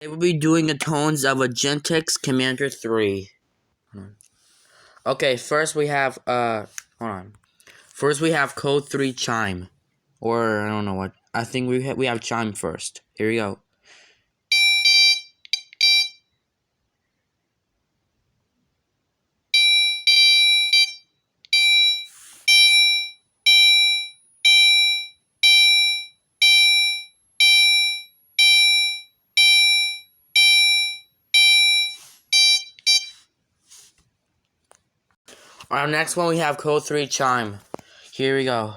They will be doing the tones of a Gentex Commander 3. Okay, first we have hold on. First we have code 3 chime. Or I don't know what. I think we have chime first. Here we go. Our next one we have code 3 chime. Here we go.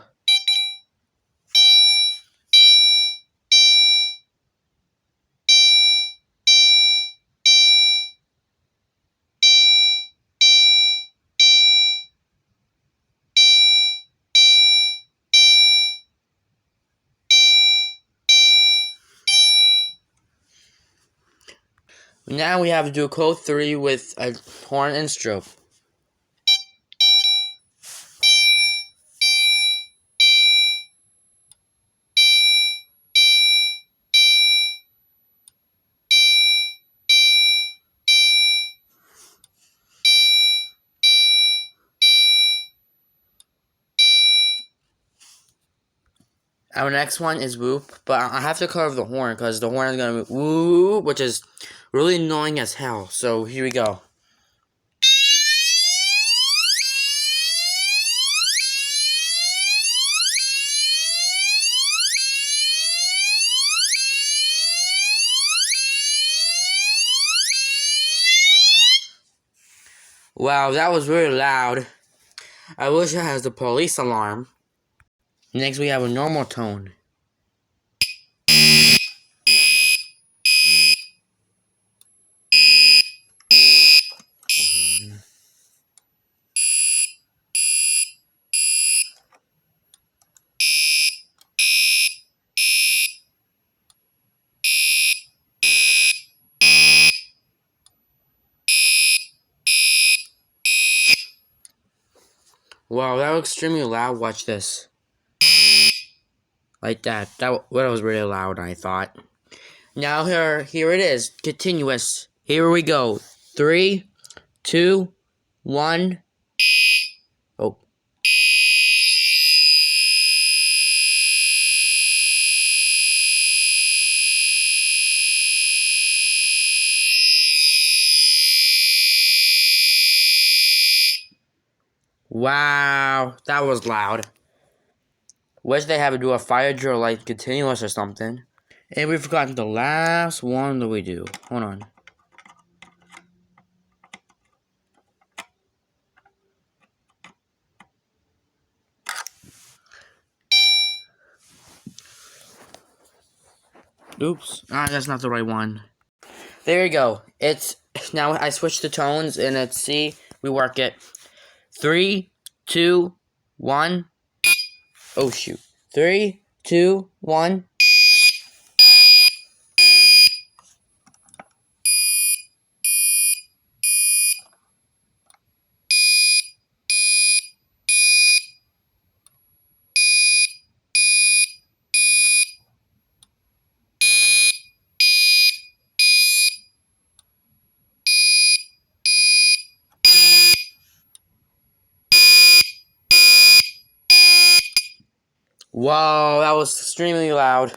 Now we have to do code 3 with a horn and strobe. Our next one is whoop, but I have to cover the horn because the horn is gonna be whoop, which is really annoying as hell. So here we go. Wow, that was really loud. I wish it has the police alarm. Next we have a normal tone. Wow, that was extremely loud. Watch this. Like that. That was really loud, I thought. Now here it is. Continuous. Here we go. 3, 2, 1. Oh. Wow, that was loud. Wish they had to do a fire drill like continuous or something. And we've forgotten the last one that we do. Hold on. Oops. That's not the right one. There you go. It's now I switched the tones and it's C. We work it. 3, 2, 1. Oh shoot. 3, 2, 1. Whoa, that was extremely loud.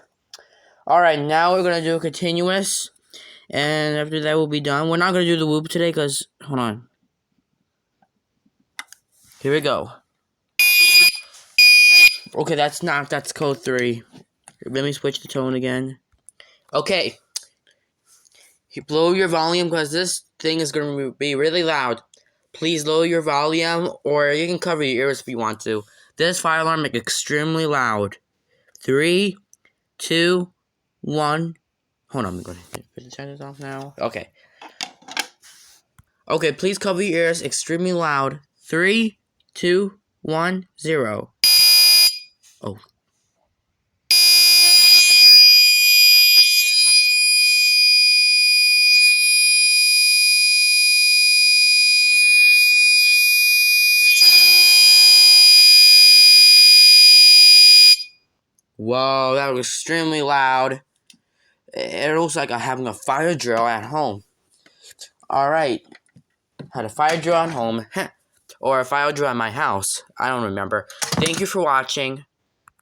Alright, now we're gonna do a continuous. And after that we'll be done. We're not gonna do the whoop today because hold on. Here we go. Okay, that's code 3. Let me switch the tone again. Okay. You blow your volume because this thing is going to be really loud. Please lower your volume or you can cover your ears if you want to. This fire alarm is extremely loud. 3, 2, 1. Hold on, I'm going to turn this off now. Okay. Okay, please cover your ears extremely loud. 3, 2, 1, 0. Oh. Whoa, that was extremely loud. It looks like I'm having a fire drill at home. Alright. Had a fire drill at home. Or a fire drill at my house. I don't remember. Thank you for watching.